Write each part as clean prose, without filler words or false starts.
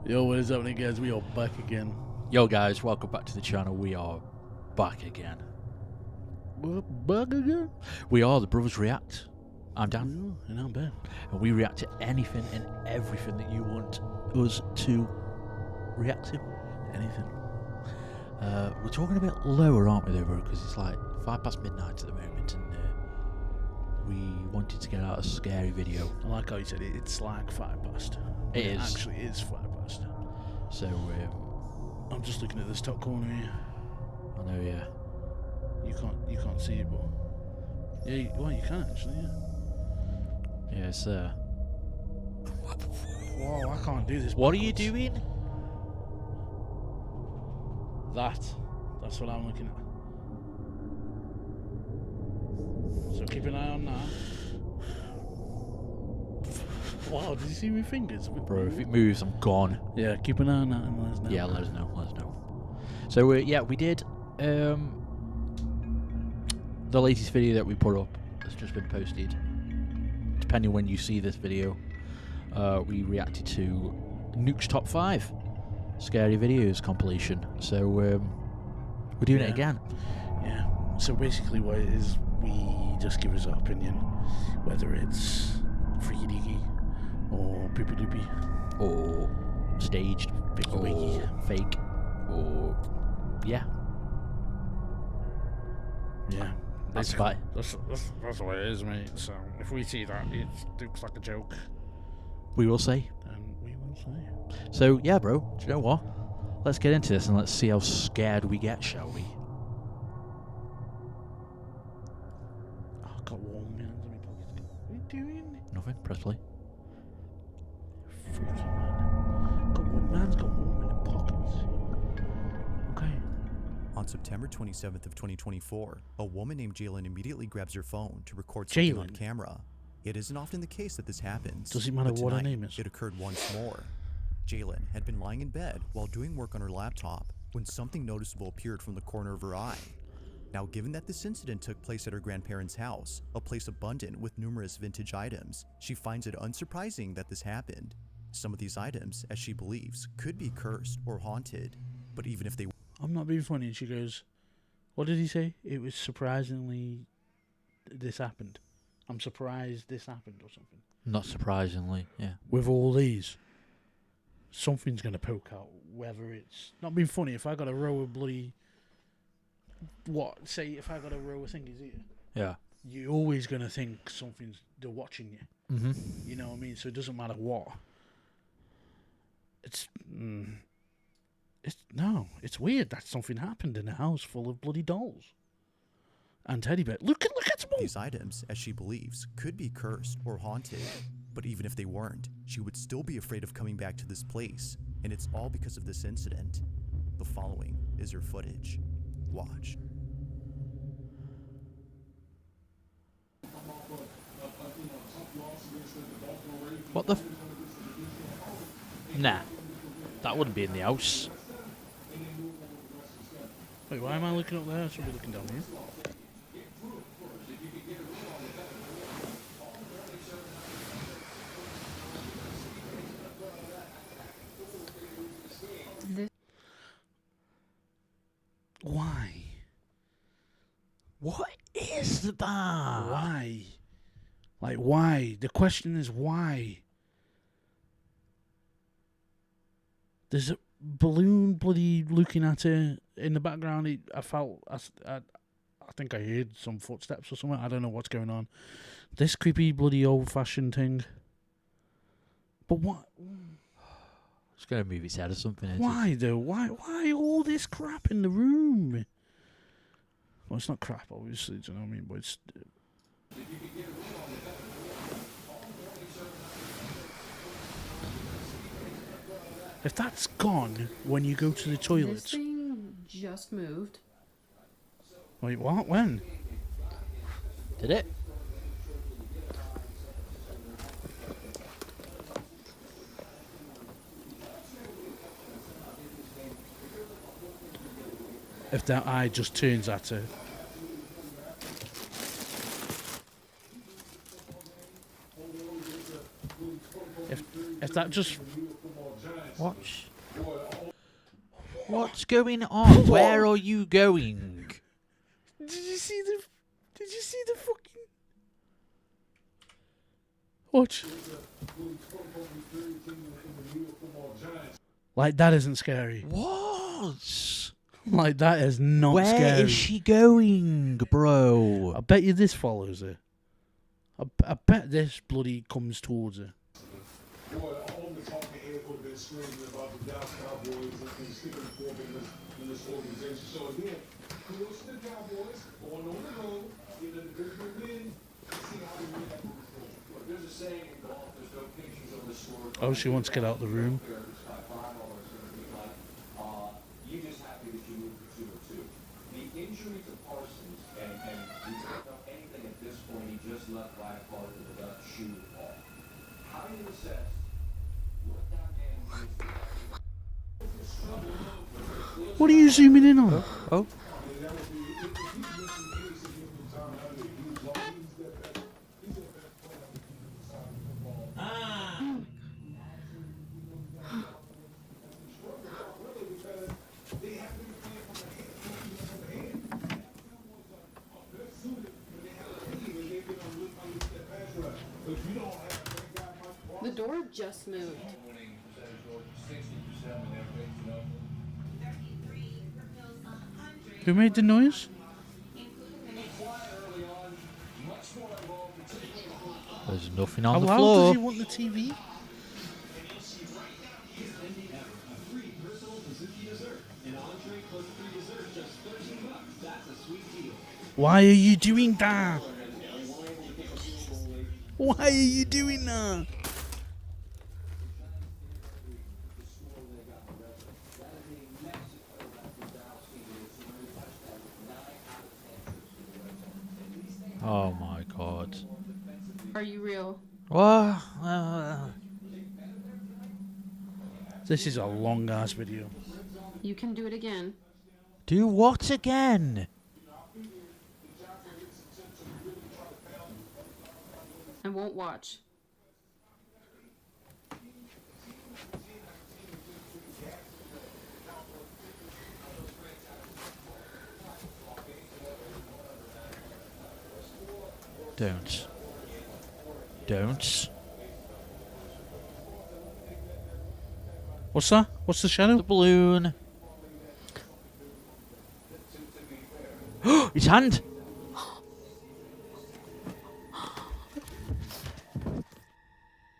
Yo, what is happening, guys? We are back again. Yo guys, welcome back to the channel. We are back again. We're back again? We are the Brothers React. I'm Dan. And I'm Ben. And we react to anything and everything that you want us to react to. Anything. We're talking a bit lower, aren't we, though, bro? Because it's like 5 past midnight at the moment, and we wanted to get out a scary video. I like how you said it. It's like 5 past. It is. Actually, it is 5 past. So, I'm just looking at this top corner here. I know, yeah. You can't see it, but yeah, you can actually. Yeah. Yes, Whoa, I can't do this. What are you doing? That's what I'm looking at. So keep an eye on that. Wow, did you see my fingers? Bro, if it moves, I'm gone. Yeah, keep an eye on that and let us know. Yeah, let us know. So, yeah, we did. The latest video that we put up has just been posted. Depending when you see this video, we reacted to Nuke's Top 5 Scary Videos compilation. So, we're doing it again. Yeah. So basically what it is, we just give us our opinion, whether it's freaky deaky or poopy doopy Or staged, Picky or wicky. fake, or yeah. Yeah. That's fine. That's what it is, mate. So if we see that it looks like a joke, We will say. then we will say. So, yeah, bro, do you know what? Let's get into this and let's see how scared we get, shall we? Oh, I've got warm hands in my pockets. What are you doing? Nothing, press play. Freaky man. Got warm hands, got warm in the pockets. Okay. On September 27th of 2024, a woman named Jalen immediately grabs her phone to record something on camera. It isn't often the case that this happens. Does it matter but what her tonight, name is? It occurred once more. Jalen had been lying in bed while doing work on her laptop when something noticeable appeared from the corner of her eye. Now, given that this incident took place at her grandparents' house, a place abundant with numerous vintage items, she finds it unsurprising that this happened. Some of these items, as she believes, could be cursed or haunted, but even if they I'm not being funny. And she goes, what did he say? It was surprisingly this happened. I'm surprised this happened or something. Not surprisingly, yeah. With all these, something's going to poke out. Whether it's not being funny. If I got a row of bloody... Say if I got a row of thingies here. Yeah. You're always going to think they're watching you. Mm-hmm. You know what I mean? So it doesn't matter what. It's weird that something happened in a house full of bloody dolls and teddy bears. Look at them all. These items, as she believes, could be cursed or haunted, but even if they weren't, she would still be afraid of coming back to this place, and it's all because of this incident. The following is her footage. Watch. What the? Nah, that wouldn't be in the house. Wait, why am I looking up there? I should be looking down here. Why? What is that? Why? Like, why? The question is why? There's a balloon bloody looking at her in the background. I think I heard some footsteps or something. I don't know what's going on. This creepy bloody old-fashioned thing. But what? It's going to move its head or something. Why though? Why all this crap in the room? Well, it's not crap, obviously. Do you know what I mean? But it's. If that's gone when you go to the toilet. This thing just moved. Wait, what? When? Did it? If that eye just turns at her. If that just What's going on? Where are you going? Did you see the fucking watch? Like that isn't scary. What? Like that is not Where scary. is she going, bro? I bet you this follows her. I bet this bloody comes towards her. Boy, all the talking heads would have been screaming about the Dallas Cowboys and sticking forward in this organization. So again, kudos to the Cowboys going on the road, getting a good win, see how they win that move forward. Look, there's a saying in golf, there's no pictures on the score. Oh, she wants to get out of the room. You just happy that you moved to 2-2. The injury to Parsons, and we don't know anything at this point. He just left by part of the left shoe off. How do you assess what that man is? What are you zooming in on? Oh. The door just moved. Who made the noise? There's nothing on How the loud floor. does he want the TV? Why are you doing that? Why are you doing that? Oh my god. Are you real? What? This is a long ass video. You can do it again. Do what again? I won't watch. Don't. Don't. What's that? What's the shadow? The balloon. His hand.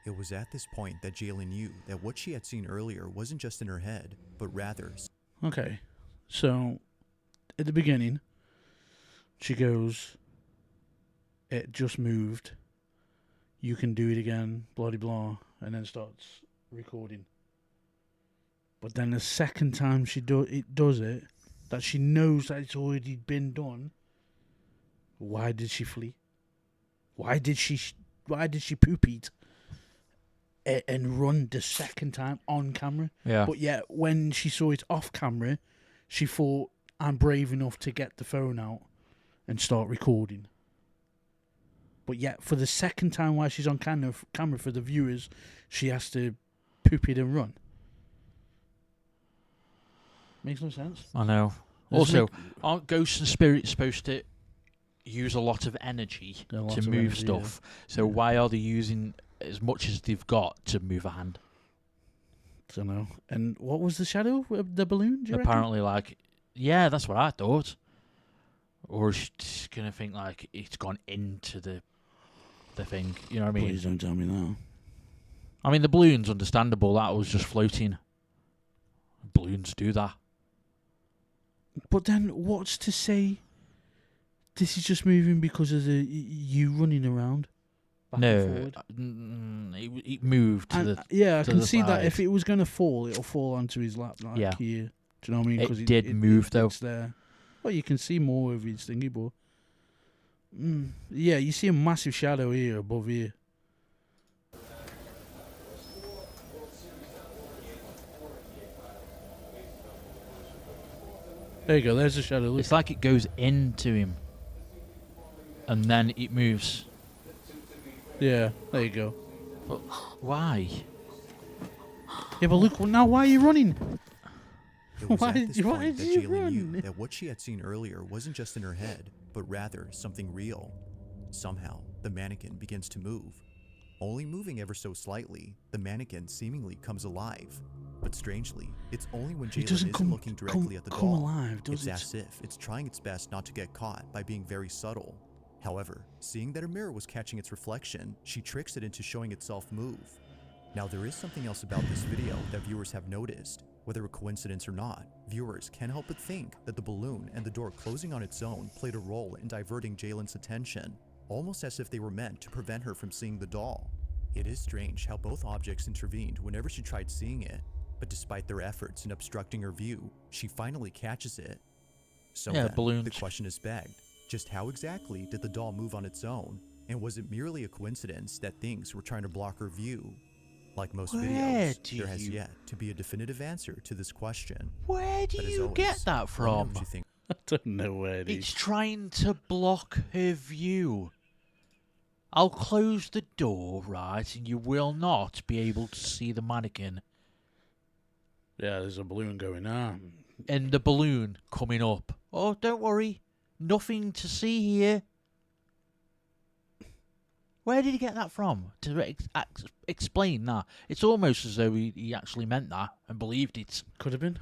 It was at this point that Jaylen knew that what she had seen earlier wasn't just in her head, but rather... Okay, so at the beginning, she goes, "It just moved. You can do it again, blah de blah," and then starts recording. But then the second time she does it, that she knows that it's already been done. Why did she flee? Why did she poop eat and run the second time on camera? Yeah. But yet, when she saw it off camera, she thought, "I'm brave enough to get the phone out and start recording." But yet, for the second time while she's on camera for the viewers, she has to poop it and run. Makes no sense. I know. Also, aren't ghosts and spirits supposed to use a lot of energy Yeah, lots to of move energy, stuff? So Yeah. why are they using as much as they've got to move a hand? Don't know. And what was the shadow of the balloon? Do you reckon? Apparently, like, yeah, that's what I thought. Or is she just gonna think like it's gone into the thing? You know what I mean? Please don't tell me that. I mean, the balloon's understandable. That was just floating. Balloons do that. But then, what's to say this is just moving because of you running around? Back and No, forward? it moved to And, the. yeah, I to can the see that side. if it was going to fall, it'll fall onto his lap like Yeah. here. Do you know what I mean? It 'Cause did move, though. It's there. Well, you can see more of his thingy, but yeah, you see a massive shadow here above here. There you go. There's the shadow. Look. It's like it goes into him, and then it moves. Yeah, there you go. Why? Yeah, but look, now why are you running? It was Why at did this you- why point did that you Jalen knew run? that what she had seen earlier wasn't just in her head, but rather something real. Somehow, the mannequin begins to move. Only moving ever so slightly, the mannequin seemingly comes alive. But strangely, it's only when It Jalen doesn't isn't come- looking directly come- at the come doll. alive, does it's it? as if it's trying its best not to get caught by being very subtle. However, seeing that a mirror was catching its reflection, she tricks it into showing itself move. Now, there is something else about this video that viewers have noticed. Whether a coincidence or not, viewers can't help but think that the balloon and the door closing on its own played a role in diverting Jalen's attention, almost as if they were meant to prevent her from seeing the doll. It is strange how both objects intervened whenever she tried seeing it, but despite their efforts in obstructing her view, she finally catches it. So Yeah, then, balloons. the question is begged, just how exactly did the doll move on its own? And was it merely a coincidence that things were trying to block her view? Like most Where videos, do there has you- yet to be a definitive answer to this question. Where do But as you always, get that let me know from? what you think. I don't know where it It's is. trying to block her view. I'll close the door, right, and you will not be able to see the mannequin Yeah, there's a balloon going on. and the balloon coming up. Oh, don't worry. Nothing to see here. Where did he get that from? To explain that. It's almost as though he actually meant that and believed it. Could have been.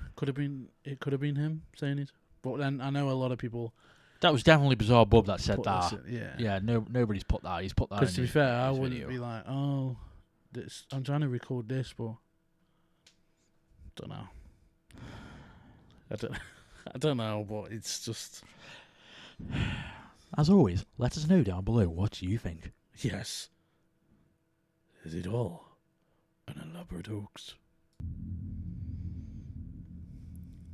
It could have been him saying it. But then I know a lot of people. That was definitely Bizarre Bub that said put that. this in- yeah. Yeah, nobody's put that. He's put that in Because to be fair, I his wouldn't video. be like, oh, this. I'm trying to record this, but don't know. I don't know, but it's just As always, let us know down below what you think. yes. Is it all an elaborate hoax?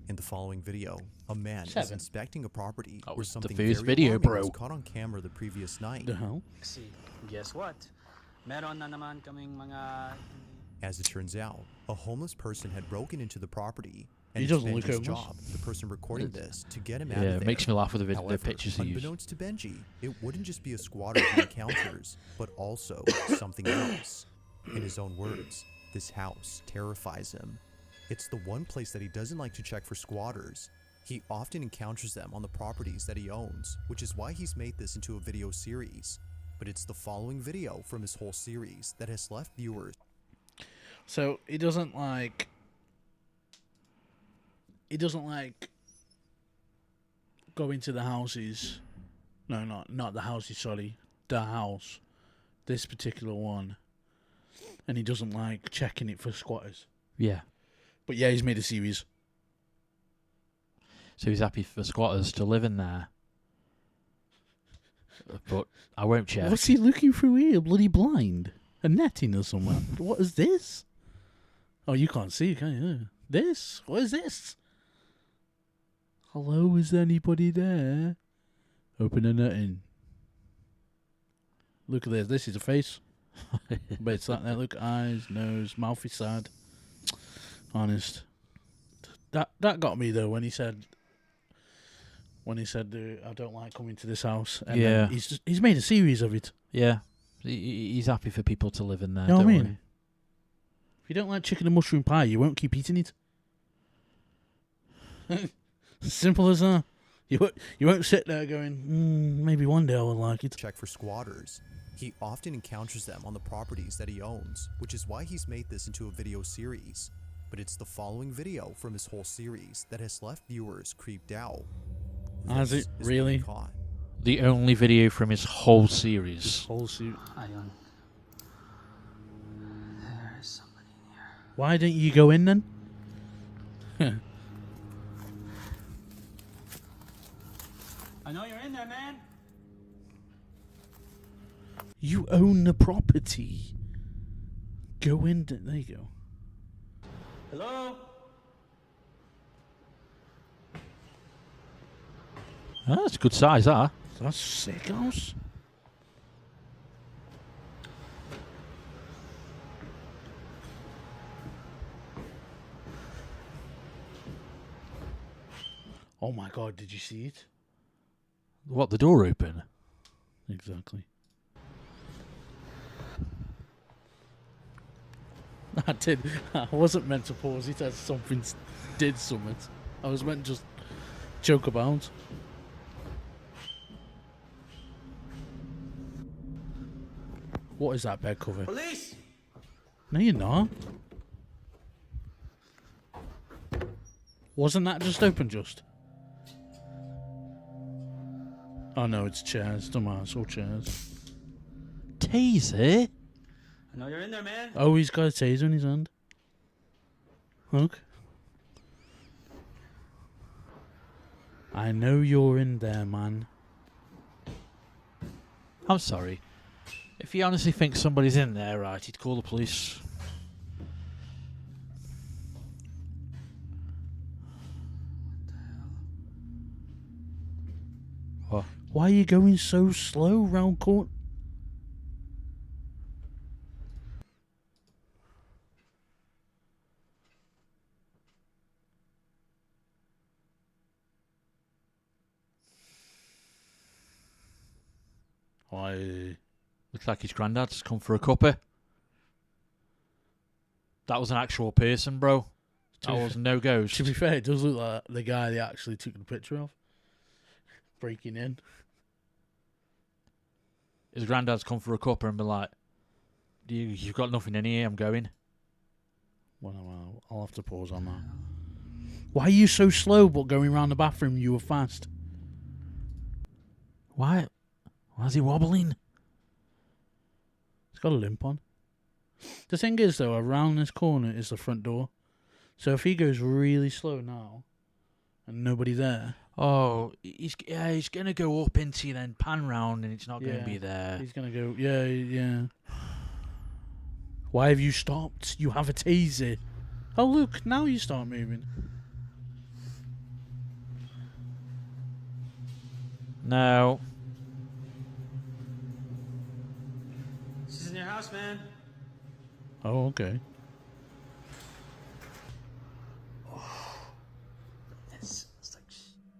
In the following video, a man is 7. inspecting a property That where was the something first very video, alarming bro. was caught on camera the previous night. The hell? See, guess what? Meron na naman kaming mga As it turns out, a homeless person had broken into the property, and He it's doesn't look Benji's homeless. job, the person recording this, to get him out Yeah, of it there. makes me laugh with the However, pictures he used. unbeknownst to Benji, it wouldn't just be a squatter he encounters, but also something else. In his own words, this house terrifies him. It's the one place that he doesn't like to check for squatters. He often encounters them on the properties that he owns, which is why he's made this into a video series. But it's the following video from his whole series that has left viewers. So he doesn't like. He doesn't like going to the houses. No, not the houses. Sorry, the house. This particular one, and he doesn't like checking it for squatters. Yeah. But yeah, he's made a series. So he's happy for squatters to live in there. But I won't check. What's he looking through here? Bloody blind? A netting or something? What is this? Oh, you can't see, can you? This? What is this? Hello, is there anybody there? Open the netting. Look at this. This is a face. But it's like that. Look, eyes, nose, mouth is sad. Honest. That got me though when he said. I don't like coming to this house. And Yeah. then he's made a series of it. Yeah. He's happy for people to live in there. You know what I don't mean? worry. If you don't like chicken and mushroom pie, you won't keep eating it. Simple as that. You won't sit there going, maybe one day I will like it. Check for squatters. He often encounters them on the properties that he owns, which is why he's made this into a video series. But it's the following video from his whole series that has left viewers creeped out. Has This it is what really? he caught. The only video from his whole series. Whole suit. Ayun. There is somebody in here. Why didn't you go in then? I know you're in there, man. You own the property. Go in. There you go. Hello? Oh, that's a good size, that. That's sick house. Oh my god, did you see it? What, the door open? Exactly. I did. I wasn't meant to pause it as something did something. I was meant to just joke about. What is that bed cover? Police! No, you're not. Wasn't that just open just? Oh no, it's chairs. Don't matter, it's all chairs. Taser? I know you're in there, man. Oh, he's got a taser in his hand. Look. I know you're in there, man. I'm sorry. If he honestly thinks somebody's in there, right, he'd call the police. What? Why are you going so slow round court? Why? Looks like his granddad's come for a cuppa. That was an actual person, bro. That was no ghost. To be fair, it does look like the guy they actually took the picture of. Breaking in. His granddad's come for a cuppa and be like, you've got nothing in here, I'm going. Well, I'll have to pause on that. Why are you so slow but going round the bathroom you were fast? Why? Why's he wobbling? He's got a limp on. The thing is, though, around this corner is the front door. So if he goes really slow now, and nobody there... Oh, he's going to go up into then pan round and it's not going to be there. He's going to go... Yeah. Why have you stopped? You have a taser. Oh, look, now you start moving. No. This is in your house, man. Oh, okay.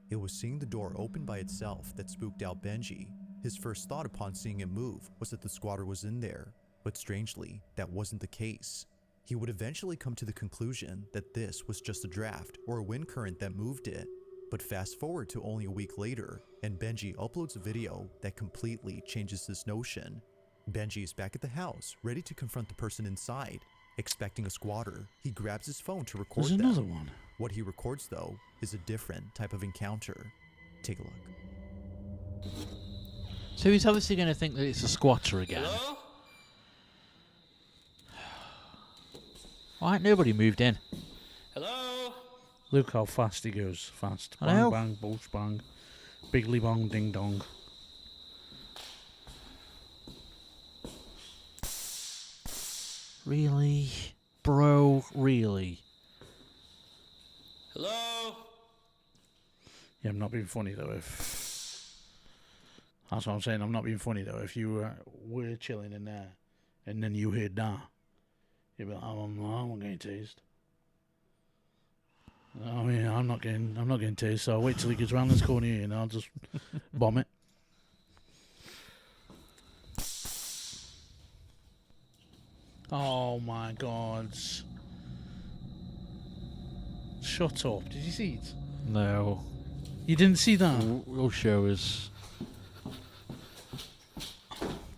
It was seeing the door open by itself that spooked out Benji. His first thought upon seeing it move was that the squatter was in there, but strangely, that wasn't the case. He would eventually come to the conclusion that this was just a draft or a wind current that moved it. But fast forward to only a week later, and Benji uploads a video that completely changes this notion. Benji is back at the house, ready to confront the person inside. Expecting a squatter, he grabs his phone to record There's them. another one. What he records, though, is a different type of encounter. Take a look. So he's obviously going to think that it's a squatter again. Hello? Why ain't nobody moved in? Hello? Look how fast he goes. Fast. I Bang, know. bang, boosh, bang. Bigly bong, ding dong. Really? Bro, really? Hello? Yeah, I'm not being funny, though. That's what I'm saying. I'm not being funny, though. If you were chilling in there and then you heard that, you'd be like, I'm not getting tased. I mean, I'm not getting tased, so I'll wait till he gets round this corner here and I'll just bomb it. Oh my god. Shut up. Did you see it? No. You didn't see that? We'll show us.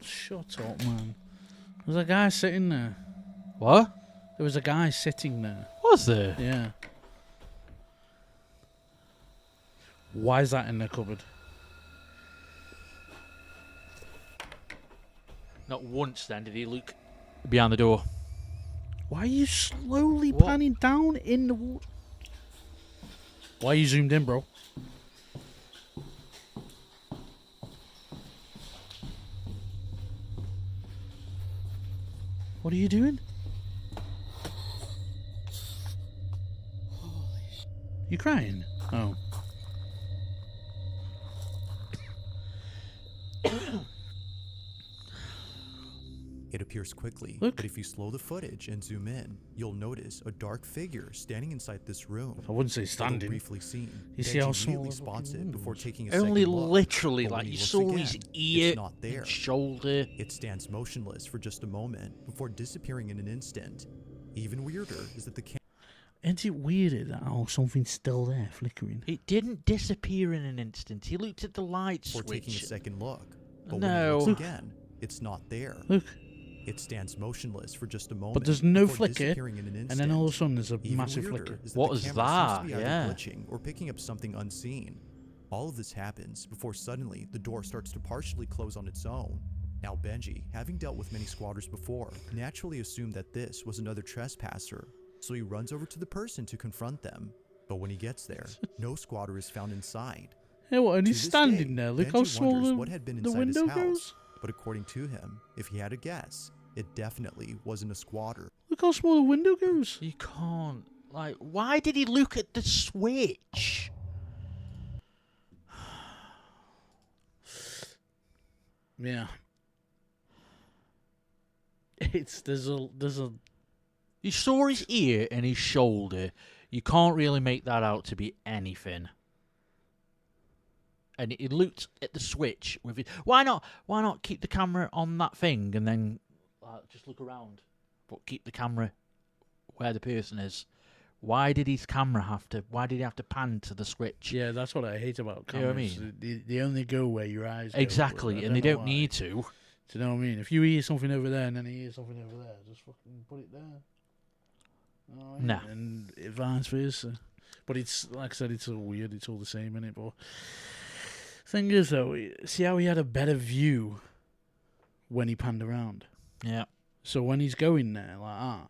Shut up, man. There's a guy sitting there. What? There was a guy sitting there. Was there? Yeah. Why is that in the cupboard? Not once then did he look behind the door. Why are you slowly What? panning down in the water? Why are you zoomed in, bro? What are you doing? You crying? Oh. It appears quickly, Look. but if you slow the footage and zoom in, you'll notice a dark figure standing inside this room. I wouldn't say Although standing. briefly seen, You see how Benji small immediately the spots fucking it before window is? taking a Only second look. literally, But like when he you looks saw his again, ear it's not there. and shoulder. It stands motionless for just a moment before disappearing in an instant. Even weirder is that the Isn't it weird that something's still there, flickering? It didn't disappear in an instant. He looked at the light before switch. taking a second look. But when No. he looks again, it's not there. Look, It stands motionless for just a moment. but there's no before flicker, disappearing in an and then all of a instant. sudden there's a Even massive weirder flicker. is What the was camera that? seems to be either Yeah. glitching or picking up something unseen. All of this happens before suddenly the door starts to partially close on its own. Now Benji, having dealt with many squatters before, naturally assumed that this was another trespasser, so he runs over to the person to confront them. But when he gets there, no squatter is found inside. Yeah, what? And To he's this standing day, there. Look Benji how small wonders what had been the inside window his house. goes. But according to him, if he had a guess, it definitely wasn't a squatter. Look how small the window goes. You can't. Like, why did he look at the switch? Yeah. There's a You saw his ear and his shoulder. You can't really make that out to be anything. And he looked at the switch with it. Why not? Why not keep the camera on that thing and then just look around, but keep the camera where the person is? Why did his camera have to? Why did he have to pan to the switch? Yeah, that's what I hate about You know what I cameras. They only go where your eyes go. Exactly, I and they know don't why. need to. Do you know what I mean? If you hear something over there and then he hears something over there, just fucking put it there. You know what I mean? Nah. And vice versa. But it's, like I said, it's all weird. It's all the same, innit? But thing is, though, see how he had a better view when he panned around? Yeah. So when he's going there, like that,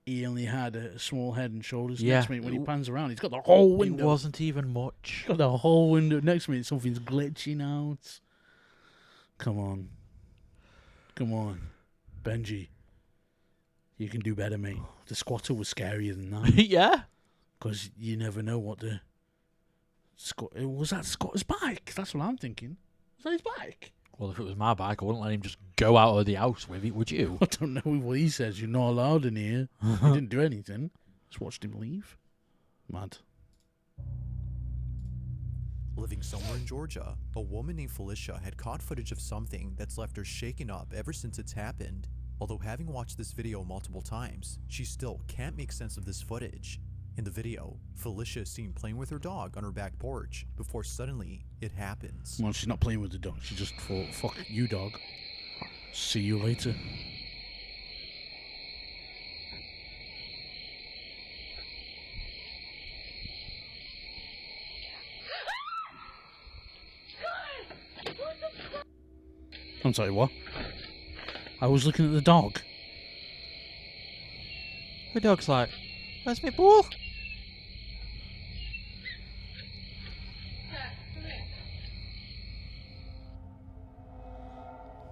he only had a small head and shoulders Yeah. next to me. When he pans around, he's got the whole window. It wasn't even much. Got the whole window next to me. Something's glitching out. Come on. Come on. Benji. You can do better, mate. The squatter was scarier than that. Yeah. Because you never know what the... Was that squatter's bike? That's what I'm thinking. Was that his bike? Well, if it was my bike, I wouldn't let him just go out of the house with it, would you? I don't know what he says. You're not allowed in here. He didn't do anything. Just watched him leave. Mad. Living somewhere in Georgia, a woman named Felicia had caught footage of something that's left her shaken up ever since it's happened. Although having watched this video multiple times, she still can't make sense of this footage. In the video, Felicia is seen playing with her dog on her back porch before suddenly it happens. Well, she's not playing with the dog. She just thought, fuck you, dog. See you later. I'm sorry, what? I was looking at the dog. The dog's like, where's my ball?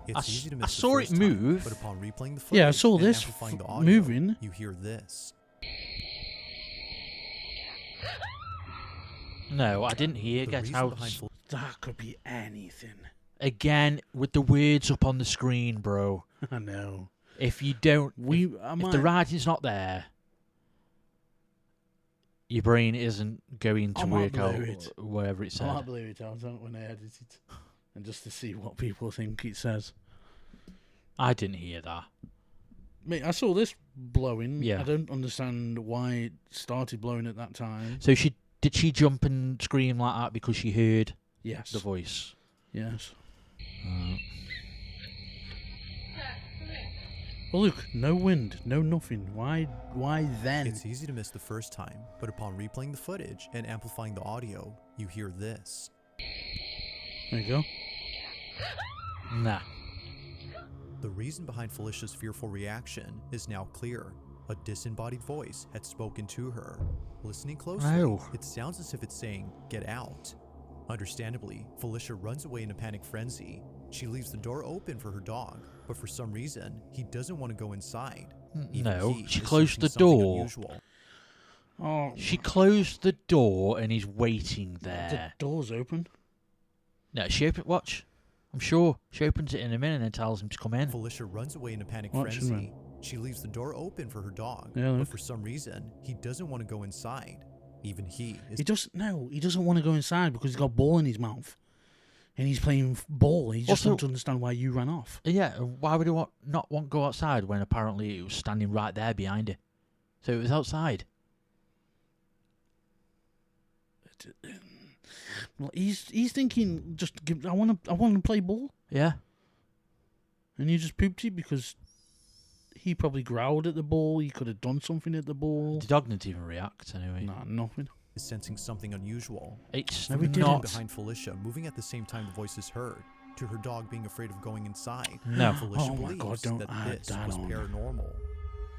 It's easy to miss I the saw it first time, move. but upon replaying the footage Yeah, I saw and this amplifying the audio, moving. you hear this. No, I didn't hear. The Get reason out. behind Fel- That could be anything. Again, with the words up on the screen, bro. I know. If you don't, If if the writing's not there, your brain isn't going to I might work out blur it. wherever it I might said. blur it out when I edit it. And just to see what people think it says. I didn't hear that. Mate, I saw this blowing. Yeah. I don't understand why it started blowing at that time. So did she jump and scream like that because she heard Yes. the voice? Yes. Uh, Well, look, no wind, no nothing. Why then? It's easy to miss the first time, but upon replaying the footage and amplifying the audio, you hear this. There you go. nah. The reason behind Felicia's fearful reaction is now clear. A disembodied voice had spoken to her. Listening closely, Oh. it sounds as if it's saying, "Get out." Understandably, Felicia runs away in a panic frenzy. She leaves the door open for her dog, but for some reason, he doesn't want to go inside. Even No, he she is closed the sensing something door. unusual. Oh, She closed the door and he's waiting the there. door's open. No, she opened. Watch. I'm sure she opens it in a minute and then tells him to come in. Felicia runs away in a panic Watch him frenzy. She leaves the door open for her dog, Yeah, but look. for some reason, he doesn't want to go inside. Even he is He doesn't want to go inside because he's got a ball in his mouth. and he's playing ball. He just Also- doesn't understand why you ran off. Yeah, why would he not want to go outside when apparently it was standing right there behind it? So it was outside. Well, he's thinking I want to play ball, Yeah. and you just pooped it because he probably growled at the ball. He could have done something at the ball. The dog didn't even react anyway. Nah, nothing. Is sensing something unusual. It's No, we didn't. not. Behind Felicia, moving at the same time the voice is heard, to her dog being afraid of going inside. No. Felicia Oh my believes God, don't that add this that was on. paranormal.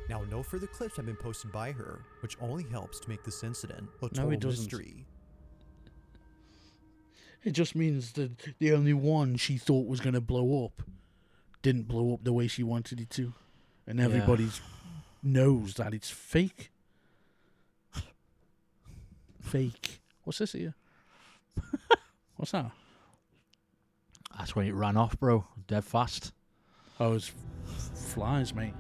Now, no further clips have been posted by her, which only helps to make this incident a No, total it doesn't. mystery. It just means that the only one she thought was going to blow up didn't blow up the way she wanted it to, and everybody knows that it's fake. Fake. What's this here? What's that? That's when it ran off, bro. Dead fast. Oh, it's flies, mate.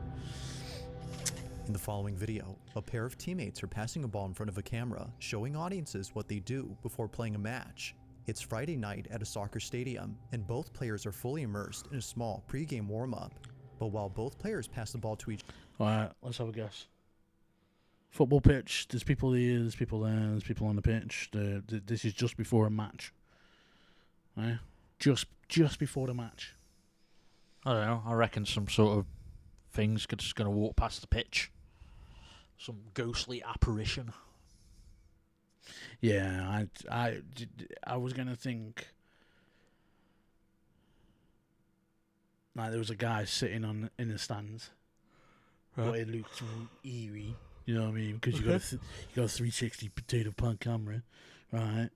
In the following video, a pair of teammates are passing a ball in front of a camera, showing audiences what they do before playing a match. It's Friday night at a soccer stadium, and both players are fully immersed in a small pre-game warm-up. But while both players pass the ball to each All right, let's have a guess. Football pitch. There's people here. There's people there. There's people on the pitch. This is just before a match. Right? Just before the match. I don't know. I reckon some sort of thing's just going to walk past the pitch. Some ghostly apparition. Yeah, I was gonna think like there was a guy sitting in the stands, but it looked eerie. You know what I mean? Because you got a 360 potato punk camera, right?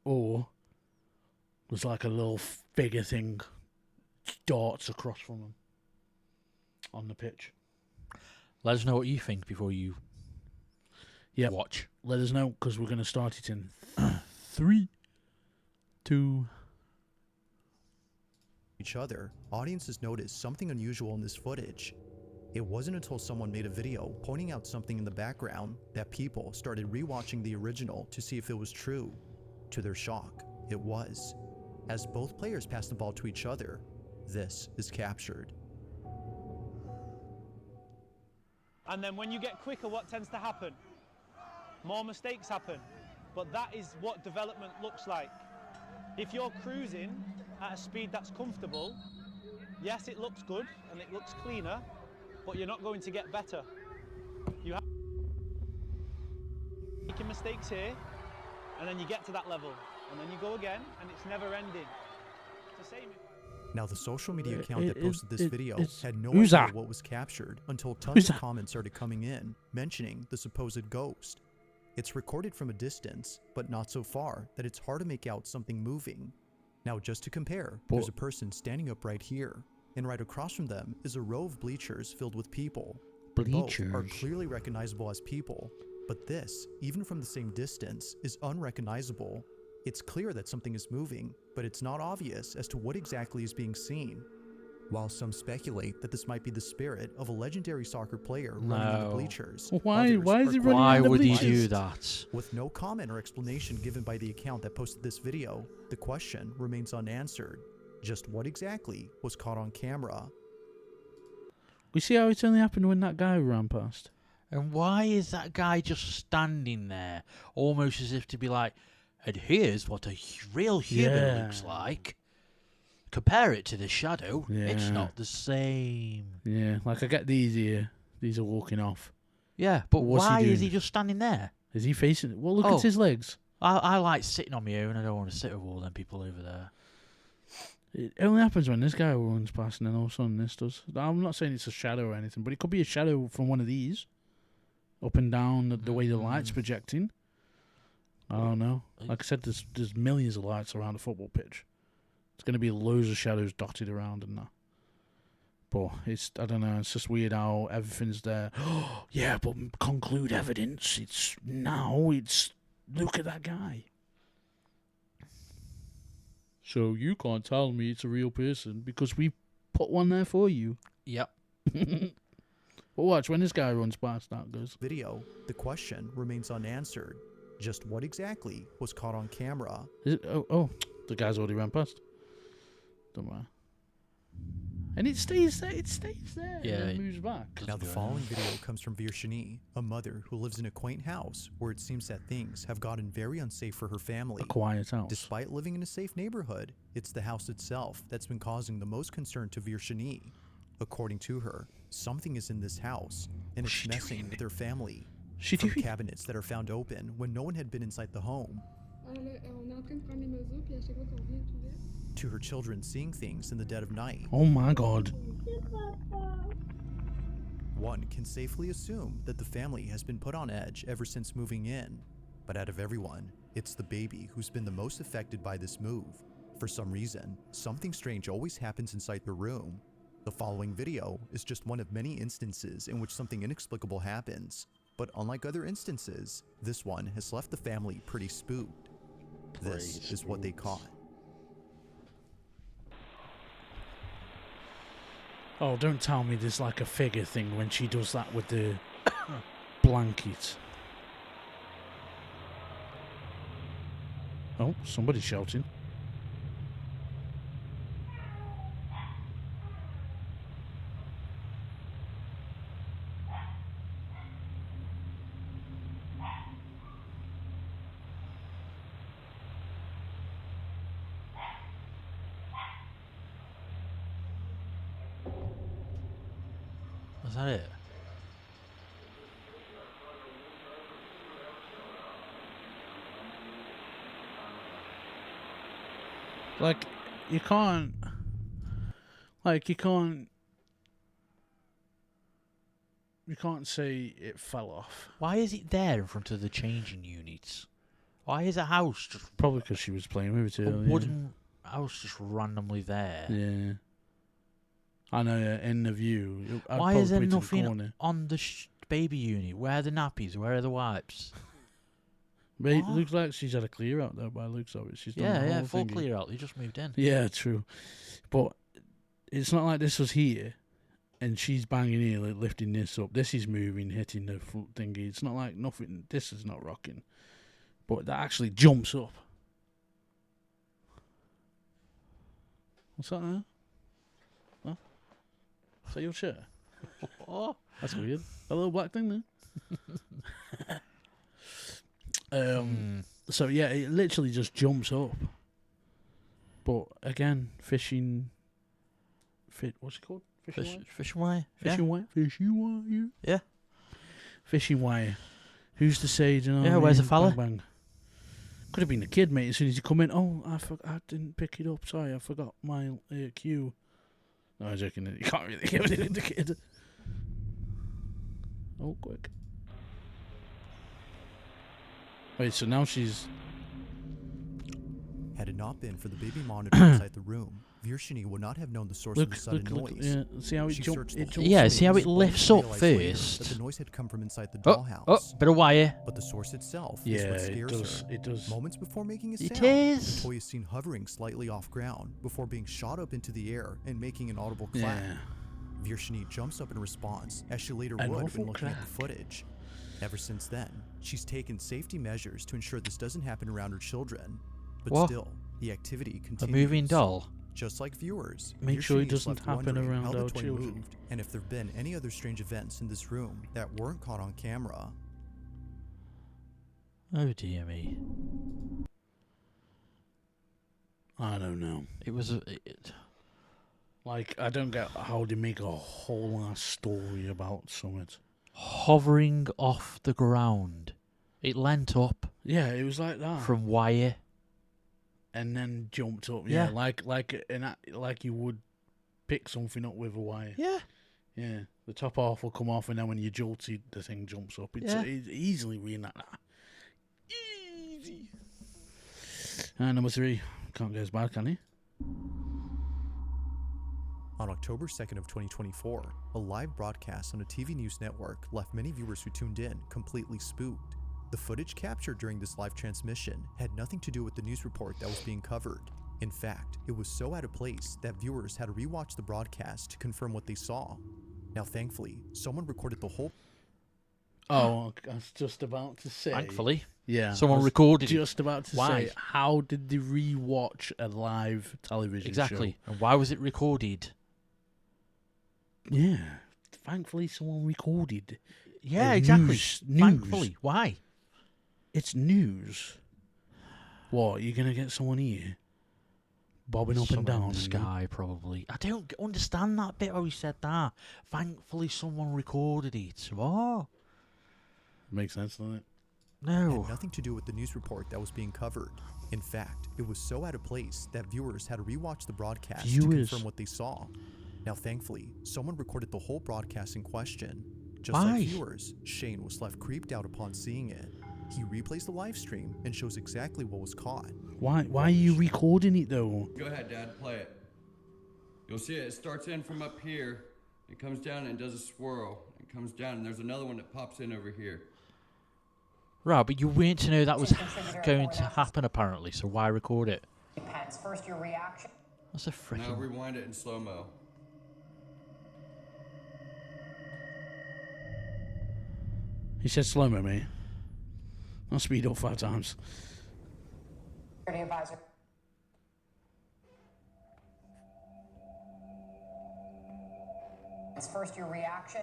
Or there's like a little figure thing darts across from them on the pitch. Let us know what you think before you watch. Let us know, because we're going to start it in 3, 2. each other, audiences noticed something unusual in this footage. It wasn't until someone made a video pointing out something in the background that people started rewatching the original to see if it was true. To their shock, it was. As both players passed the ball to each other, this is captured. And then when you get quicker, what tends to happen? More mistakes happen. But that is what development looks like. If you're cruising at a speed that's comfortable, yes, it looks good and it looks cleaner, but you're not going to get better. You have making mistakes here, and then you get to that level, and then you go again, and it's never ending. It's the same. Now, the social media account that posted this video had no who's idea that? what was captured until Who's tons of that? comments started coming in, mentioning the supposed ghost. It's recorded from a distance, but not so far that it's hard to make out something moving. Now, just to compare, there's a person standing up right here, and right across from them is a row of bleachers filled with people. Both are clearly recognizable as people, but this, even from the same distance, is unrecognizable. It's clear that something is moving, but it's not obvious as to what exactly is being seen. While some speculate that this might be the spirit of a legendary soccer player running in the bleachers. Why is others he are running Why in the would he bleachers? do that? With no comment or explanation given by the account that posted this video, the question remains unanswered. Just what exactly was caught on camera? We see how it only happened when that guy ran past. And why is that guy just standing there, almost as if to be like, and here's what a real human looks like. Compare it to the shadow, it's Yeah. not the same. Yeah, like I get these here. These are walking off. Yeah, but What's he why is doing? he just standing there? Is he facing? Well, look Oh. at his legs. I like sitting on my own. I don't want to sit with all them people over there. It only happens when this guy runs past, and then all of a sudden this does. I'm not saying it's a shadow or anything, but it could be a shadow from one of these, up and down the way the light's projecting. I don't know. Like I said, there's millions of lights around a football pitch. It's going to be loads of shadows dotted around and that. But I don't know, it's just weird how everything's there. Yeah, but conclude evidence. Look at that guy. So you can't tell me it's a real person because we put one there for you. Yep. But watch, when this guy runs past, that goes. Video, the question remains unanswered. Just what exactly was caught on camera? Is it, oh, the guy's already ran past. Don't matter. And it stays there. It stays there. Yeah, And then moves back. Now, the following video comes from Virginie, a mother who lives in a quaint house where it seems that things have gotten very unsafe for her family. A quiet house. Despite living in a safe neighborhood, it's the house itself that's been causing the most concern to Virginie. According to her, something is in this house, and it's messing with her family. From cabinets that are found open when no one had been inside the home, to her children seeing things in the dead of night. Oh my god. One can safely assume that the family has been put on edge ever since moving in. But out of everyone, it's the baby who's been the most affected by this move. For some reason, something strange always happens inside the room. The following video is just one of many instances in which something inexplicable happens. But unlike other instances, this one has left the family pretty spooked. This is what they caught. Oh, don't tell me there's like a figure thing when she does that with the blanket. Oh, somebody's shouting. Was that it? Like, you can't say it fell off. Why is it there in front of the changing units? Why is a house just Probably because she was playing with it a earlier. wooden house just randomly there? Yeah. I know, yeah, in the view. I'd Why is there probably put it to the nothing corner. on the baby unit? Where are the nappies? Where are the wipes? But it What? looks like she's had a clear out there by the looks of it. She's done the Yeah, whole full thingy. clear out. They just moved in. Yeah, true. But it's not like this was here and she's banging here, like, lifting this up. This is moving, hitting the thingy. It's not like nothing. This is not rocking. But that actually jumps up. What's that now? Huh? Is that your shirt? Oh, That's weird. A little black thing there. So yeah, it literally just jumps up. But again, fishing. What's it called? fishing wire. Fishing wire. Fishing wire. Yeah. Fishing wire. Who's to say? Do you know? Yeah, what I where's the mean? fella? Bang, bang. Could have been the kid, mate. As soon as you come in, oh, I didn't pick it up. Sorry, I forgot my cue. No, I'm joking. You can't really give it to the kid. Oh, quick. Wait, so now she's... Had it not been for the baby monitor inside the room, Virginie would not have known the source of the sudden noise. Yeah, see how it She jumps? searched the It whole jumps. Yeah, see how it space, only lifts to up realize later first? that the noise had come from inside the Oh, dollhouse. bit of wire. But the source itself is Yeah, what it scares does. her. It does. Moments before making a It sound, is. the toy is seen hovering slightly off ground before being shot up into the air and making an audible clap. Yeah. Virginie jumps up in response, as she later An would awful when looking at the clap. footage. Ever since then, she's taken safety measures to ensure this doesn't happen around her children. But What? still, the activity A continues. moving doll. Just like viewers, Make sure it Virginie is doesn't left happen wondering around how the our toy children. moved, and if there've been any other strange events in this room that weren't caught on camera. Oh dear me. I don't know. It was Like, I don't get how they make a whole ass story about something. hovering off the ground. It leant up Yeah, it was like that. from wire. And then jumped up. Yeah. Yeah, like you would pick something up with a wire. Yeah. Yeah, the top half will come off, and then when you jolt it, the thing jumps up. It's, Yeah. it's easily reenact that. Easy. And number 3, can't get as bad, can he? On October 2nd of 2024, a live broadcast on a TV news network left many viewers who tuned in completely spooked. The footage captured during this live transmission had nothing to do with the news report that was being covered. In fact, it was so out of place that viewers had to rewatch the broadcast to confirm what they saw. Now, thankfully, someone recorded the whole... Oh, I was just about to say. Thankfully. Yeah. Someone I was recorded it. just about to Why? say, how did they rewatch a live television Exactly. show? And why was it recorded? Yeah. Thankfully, someone recorded. Yeah, Uh, exactly. news. Thankfully. Why? It's news. What, you're going to get someone here bobbing up and Someone in down? the sky, probably. I don't understand that bit where he said that. Thankfully, someone recorded it. What? Makes sense, doesn't it? No. Had nothing to do with the news report that was being covered. In fact, it was so out of place that viewers had to rewatch the broadcast to confirm what they saw. Now, thankfully, someone recorded the whole broadcast in question. Just Why? like viewers, Shane was left creeped out upon seeing it. He replays the live stream and shows exactly what was caught. Why are you recording it, though? Go ahead, Dad, play it. You'll see it. It starts in from up here. It comes down and does a swirl. It comes down, and there's another one that pops in over here. Right, but you weren't to know that was going to happen, apparently, so why record it? Depends. First, your reaction. That's a Now freaking... rewind it in slow-mo. He said slow-mo, mate. I'll speed up 5 times. Security advisor. It's first your reaction.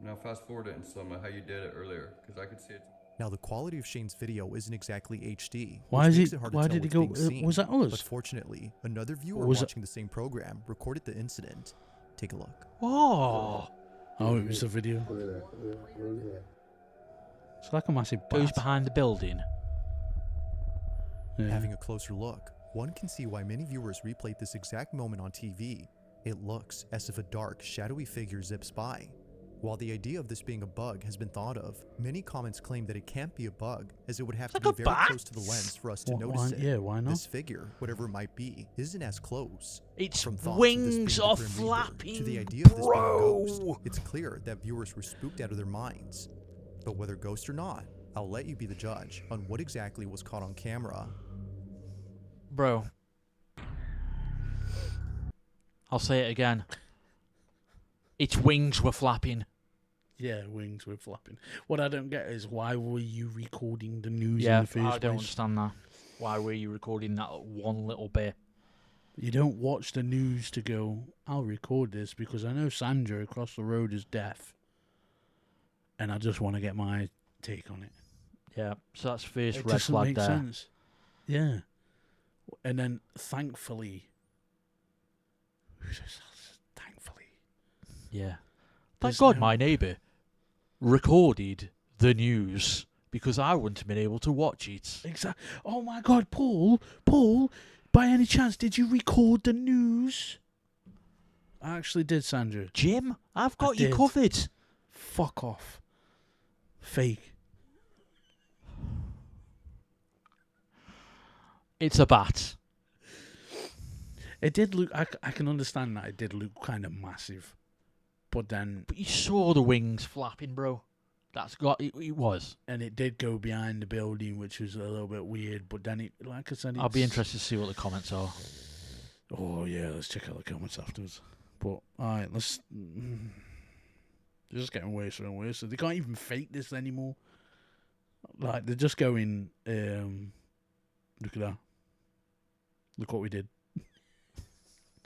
Now fast forward it in slow-mo how you did it earlier, because I could see it. Now, the quality of Shane's video isn't exactly HD. Why which is makes it? hard to Why tell did he what's go? being seen. Was that us? But fortunately, another viewer Was it- watching the same program recorded the incident. Take a look. Oh! Oh, it was the video. It's like a massive Goes bat. behind the building. Yeah. Having a closer look, one can see why many viewers replayed this exact moment on TV. It looks as if a dark, shadowy figure zips by. While the idea of this being a bug has been thought of, many comments claim that it can't be a bug, as it would have to be very close to the lens for us to notice it. Yeah, why not? This figure, whatever it might be, isn't as close. Its From thoughts of this wings being are the Grim Reaper flapping, to the idea of this being a bro. ghost, it's clear that viewers were spooked out of their minds. But whether ghost or not, I'll let you be the judge on what exactly was caught on camera. Bro. I'll say it again. Its wings were flapping. Yeah, wings were flapping. What I don't get is why were you recording the news Yeah, in the first I don't place? understand that. Why were you recording that one little bit? You don't watch the news to go, I'll record this because I know Sandra across the road is deaf. And I just want to get my take on it. Yeah, so that's first It red doesn't flag make there. sense. Yeah. And then, thankfully... Thankfully. Yeah. Thank There's God no- my neighbour recorded the news because I wouldn't have been able to watch it. Exactly. Oh my God, Paul, by any chance, did you record the news? I actually did, Sandra. Jim, I've got you did. covered. Fuck off. Fake. It's a bat. It did look, I can understand that it did look kind of massive. But then, But you saw the wings flapping, bro. That's got it was. and it did go behind the building, which was a little bit weird. But then, it, like I said, I'll be it's- interested to see what the comments are. Oh yeah, let's check out the comments afterwards. But alright, let's. They're just getting worse and worse. So they can't even fake this anymore. Like they're just going. Look at that. Look what we did.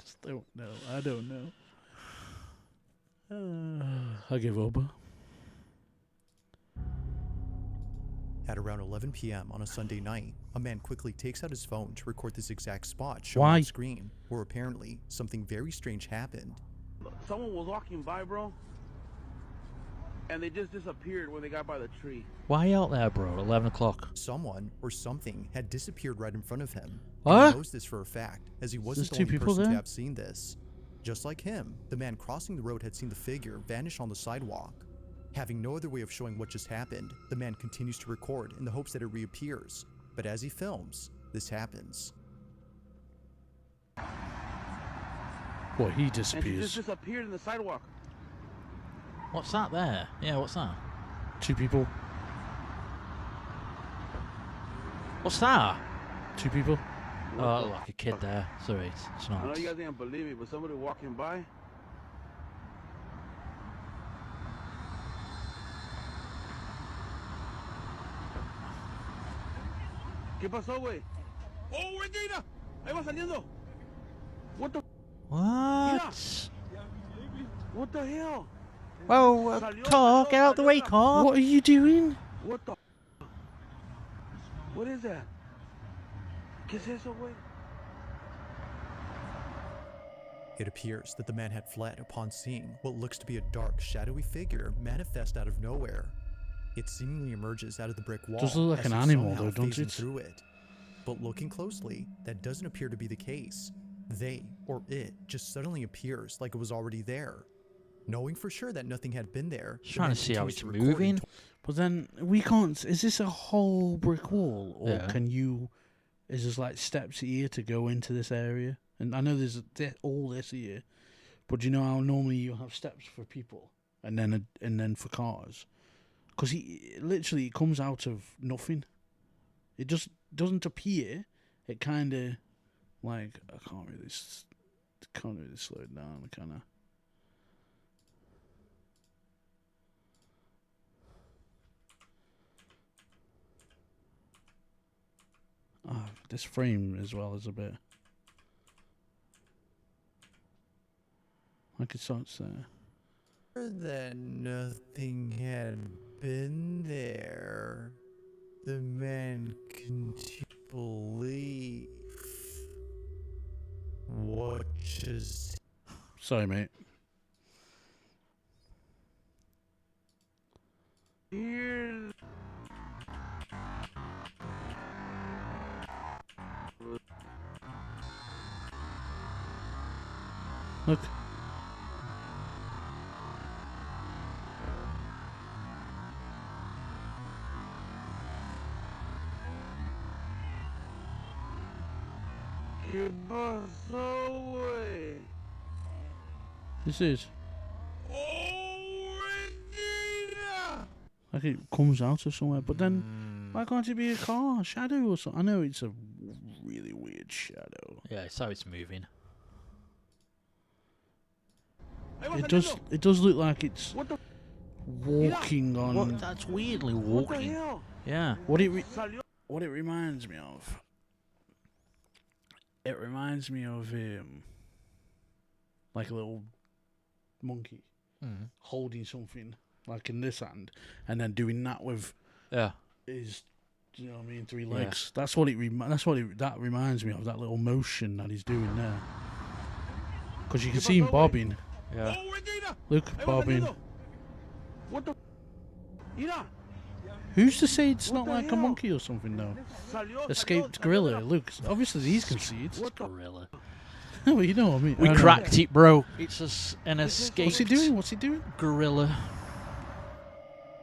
Just don't know. I don't know. I give up. At around 11 p.m. on a Sunday night, a man quickly takes out his phone to record this exact spot shown Why? on screen, where apparently something very strange happened. Someone was walking by, bro, and they just disappeared when they got by the tree. Why are you out there, bro? 11 o'clock. Someone or something had disappeared right in front of him. What? And he knows this for a fact, as he wasn't the two only people person to there? have seen this. Just like him, the man crossing the road had seen the figure vanish on the sidewalk. Having no other way of showing what just happened, the man continues to record in the hopes that it reappears. But as he films, this happens. What, he And she disappears. just disappeared in the sidewalk. What's that there? Yeah, what's that? 2 people. What's that? 2 people. Oh, like a kid there. Sorry, it's I know not. you guys didn't believe me, but somebody walking by. ¿Qué pasó, güey? ¡Oh, güey, mira! Ahí va saliendo. What the? What? What the hell? Whoa, car, get out the way, car. What are you doing? What the? What is that? ¿Qué es eso, güey? It appears that the man had fled upon seeing what looks to be a dark, shadowy figure manifest out of nowhere. It seemingly emerges out of the brick wall. Does look like as an if animal, somehow though, don't phasing it? through it. But looking closely, that doesn't appear to be the case. They, or it, just suddenly appears like it was already there. Knowing for sure that nothing had been there, Just the trying man to see how continues it's to record and moving. But then we can't. Is this a whole brick wall, or Yeah. can you? Is there like steps here to go into this area? And I know there's all this here, but do you know how normally you have steps for people and then for cars? Because he literally comes out of nothing. It just doesn't appear. It kind of like I can't really slow it down. Kind of. Oh, this frame as well is a bit like it starts there. that nothing had been there. The man continued to believe. What just Sorry, mate. Here's... Look. ¿Qué pasó, güey? This is ¡Oh, mentira! like it comes out of somewhere, but then why can't it be a car, shadow or something? I know it's a really weird shadow. Yeah, it's how it's moving. Ahí va It saliendo. does look like it's What the? walking on. What? That's weirdly What the walking. hell? Yeah. What it Salió. reminds me of. It reminds me of like a little monkey Mm. holding something like in this hand, and then doing that with Yeah. his, do you know what I mean, 3 Yeah. legs. That's what that reminds me of. That little motion that he's doing there. Because you can see him bobbing. Yeah. ¡Oh, mentira! Look, Ahí va bobbing. saliendo. What the? Mira. Who's to say it's What not the like a hell? monkey or something though? Salió, Escaped salió, gorilla. salió. Look, obviously these can see it. What the? Gorilla. Well, you know what I mean. We I know. cracked it, bro. It's an What's escaped What's he doing? What's he doing? gorilla.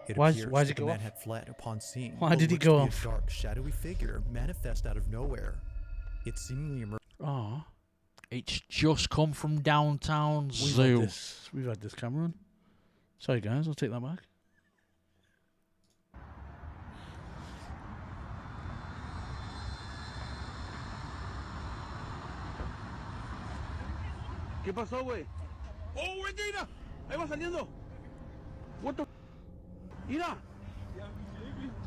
It Why appears does that it the go man off? had fled upon seeing Why what did he looks go to be off? a dark, shadowy figure manifest out of nowhere. It seemingly emerged. Oh, It's just come from downtown we've Zoo. had this camera on. Sorry guys, I'll take that back. ¿Qué pasó, güey? ¡Oh, mentira! Ahí va saliendo. What the? Mira.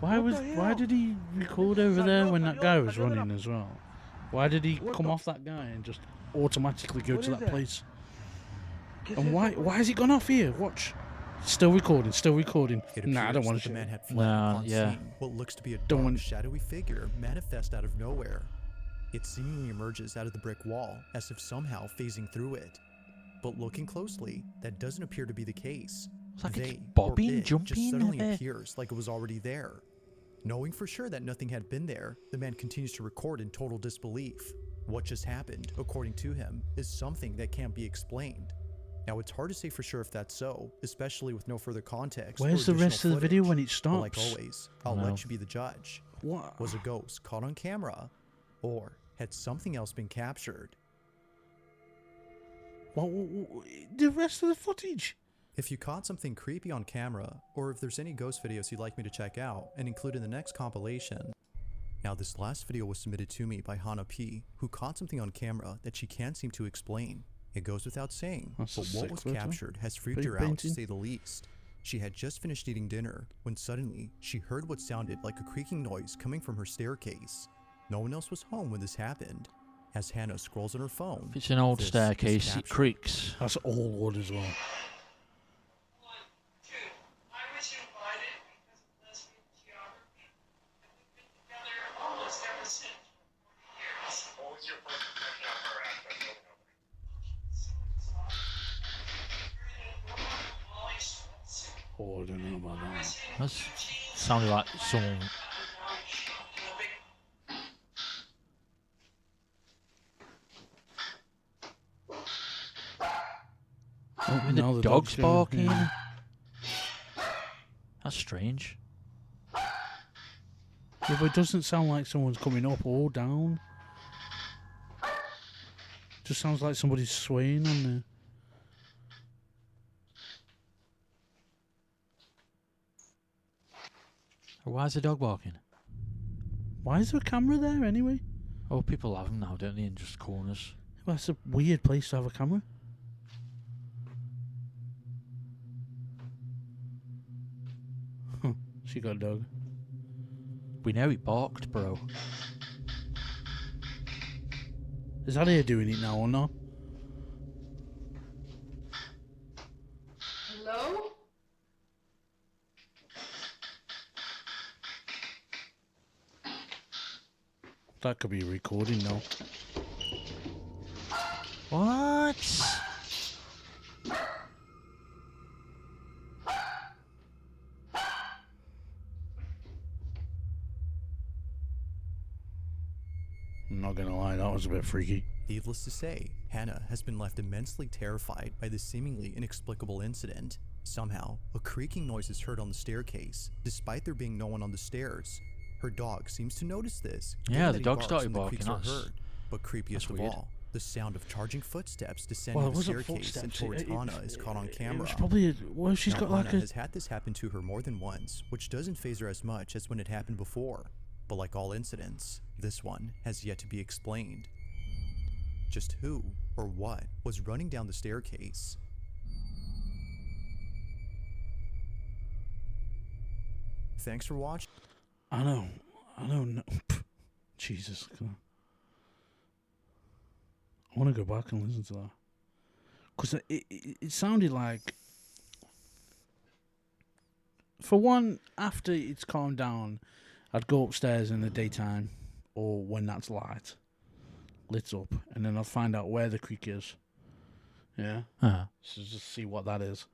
What the Why hell? did he record over there when that guy was salió de la- running as well? Why did he What come the- off that guy and just automatically go What to is that that? place? ¿Qué es And eso, why güey? has it gone off here? Watch. Still recording, still recording. It Nah, I don't appears want that to the show man it. had fled Nah, upon yeah. seeing what looks to be a Don't dark, want- shadowy figure manifest out of nowhere. It seemingly emerges out of the brick wall as if somehow phasing through it. But looking closely, that doesn't appear to be the case. It's like it's They, or bobbing, it, jumping just suddenly there. appears like it was already there. Knowing for sure that nothing had been there, the man continues to record in total disbelief. What just happened, according to him, is something that can't be explained. Now, it's hard to say for sure if that's so, especially with no further context. or Where's the rest additional of the video footage. when it But like stops? always, I'll No. let you be the judge. What? Was a ghost caught on camera? Or had something else been captured? What the rest of the footage? If you caught something creepy on camera, or if there's any ghost videos you'd like me to check out and include in the next compilation. Now, this last video was submitted to me by Hannah P, who caught something on camera that she can't seem to explain. It goes without saying, That's but a what sick was photo. captured has freaked Big her out, to painting. say the least. She had just finished eating dinner when suddenly she heard what sounded like a creaking noise coming from her staircase. No one else was home when this happened. As Hannah scrolls on her phone, If it's an old this is staircase, it captured. creaks. That's all wood as well. Oh, I don't know about that. That sounded like someone. Oh, With now the the dog's going, barking. yeah. That's strange. Yeah, but it doesn't sound like someone's coming up or down. Just sounds like somebody's swaying on there. Why is the dog barking? Why is there a camera there anyway? Oh, people have them now, don't they? In just corners. Well, that's a weird place to have a camera. Huh. She got a dog. We know he barked, bro. Is that her doing it now or not? Hello? That could be a recording now. What? I'm not gonna lie, that was a bit freaky. Needless to say, Hannah has been left immensely terrified by this seemingly inexplicable incident. Somehow, a creaking noise is heard on the staircase, despite there being no one on the stairs. Her dog seems to notice this. Yeah, given the that he dog barks started when the barking. creaks are That's- heard. But creepiest that's of weird. all, the sound of charging footsteps descending Well, it the wasn't staircase and footsteps. towards Hannah is caught on It camera. was probably well, she's Now, got like Hannah a. has had this happen to her more than once, which doesn't faze her as much as when it happened before. But like all incidents, this one has yet to be explained. Just who or what was running down the staircase? Thanks for watching. I know. Jesus. I want to go back and listen to that. Because it sounded like... For one, after it's calmed down, I'd go upstairs in the daytime or when that's lit up, and then I'd find out where the creek is. Yeah? Uh-huh. So just see what that is.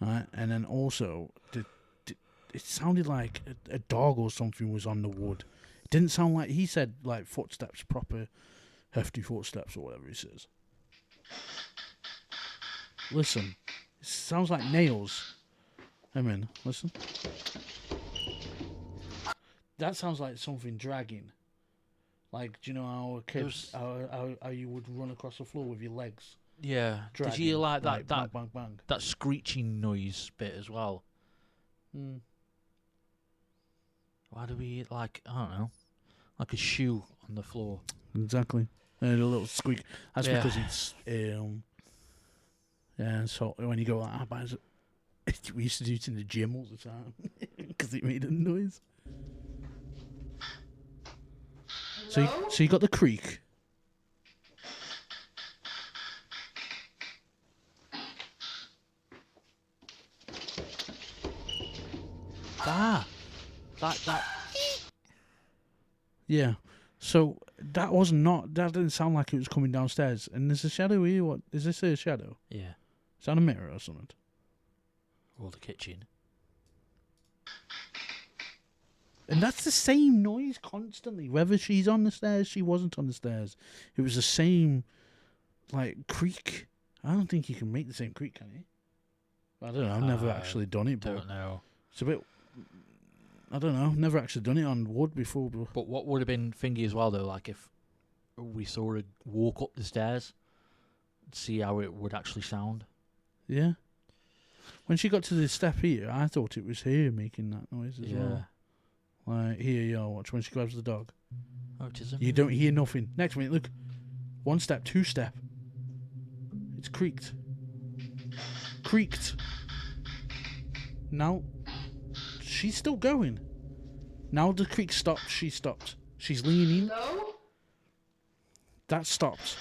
Right? And then also, it sounded like a dog or something was on the wood. It didn't sound like... He said, like, footsteps, proper hefty footsteps or whatever he says. Listen. It sounds like nails. I mean, listen. That sounds like something dragging. Like, do you know how kids, how you would run across the floor with your legs? Yeah. Dragging, Did you hear like that bang, bang, bang. that screeching noise bit as well? Mm. Why do we hear like, I don't know, like a shoe on the floor? Exactly. And a little squeak. That's Yeah. because it's yeah. So when you go like that, we used to do it in the gym all the time because it made a noise. So you got the creek. That. Yeah. So that was not. That didn't sound like it was coming downstairs. And there's a shadow here. What is this? A shadow? Yeah. Is that a mirror or something? Or the kitchen. And that's the same noise constantly. Whether she's on the stairs, she wasn't on the stairs. It was the same, like, creak. I don't think you can make the same creak, can you? I don't know. I've never actually done it. Don't But know. it's a bit... I don't know. Never actually done it on wood before. But what would have been thingy as well, though, like if we saw her walk up the stairs, see how it would actually sound. Yeah. When she got to the step here, I thought it was her making that noise as well. Like, here, yo, watch when she grabs the dog. Autism. You don't hear nothing. Next minute, look. 1 step, 2 step. It's creaked. Creaked. Now, she's still going. Now the creak stopped, she stopped. She's leaning. Hello? That stopped.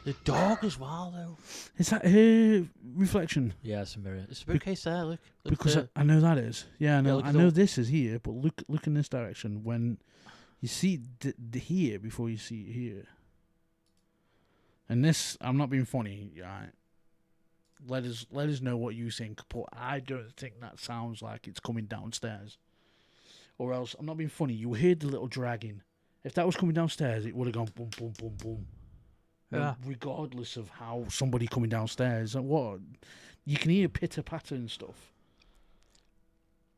The dog as well, though. Is that her reflection? Yeah, it's a mirror. It's a bookcase there. Look. Because I know that is. Yeah, I know. look I at know the- this is here, but look in this direction. When you see here before you see it here. And this, I'm not being funny, right? Let us know what you think, but I don't think that sounds like it's coming downstairs. Or else, I'm not being funny. You heard the little dragging. If that was coming downstairs, it would have gone boom, boom, boom, boom. Yeah. Regardless of how somebody coming downstairs, what you can hear pitter patter and stuff.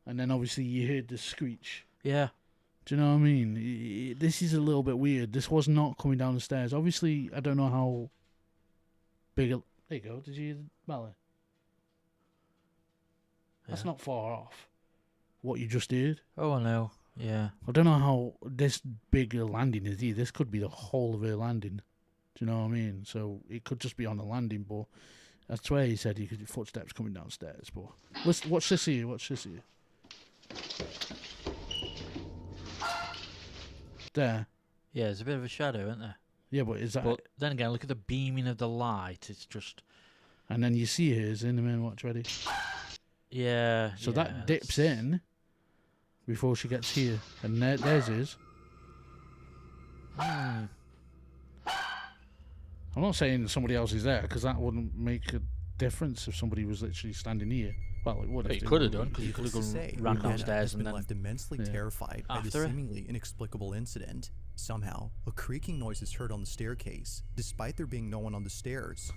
And then obviously you heard the screech. Yeah. Do you know what I mean? This is a little bit weird. This was not coming down the stairs. Obviously, I don't know how big. There you go. Did you hear the belly? That's not far off. What you just did. Oh, I know. Yeah. I don't know how this big a landing is either. This could be the whole of her landing. Do you know what I mean? So it could just be on the landing, but that's where he said you could hear footsteps coming downstairs. But let's watch this here. Watch this here. There. Yeah, there's a bit of a shadow, isn't there? Yeah, but is that? But then again, look at the beaming of the light. It's just. And then you see hers in the main watch ready. Yeah. So yeah, that dips in before she gets here, and there's his. I'm not saying somebody else is there because that wouldn't make a difference if somebody was literally standing here. Well, it would. Well, you could have done because you could Needless have to say, gone ran Hannah downstairs has and been then. left immensely terrified by this After it. seemingly inexplicable incident. Somehow, a creaking noise is heard on the staircase, despite there being no one on the stairs.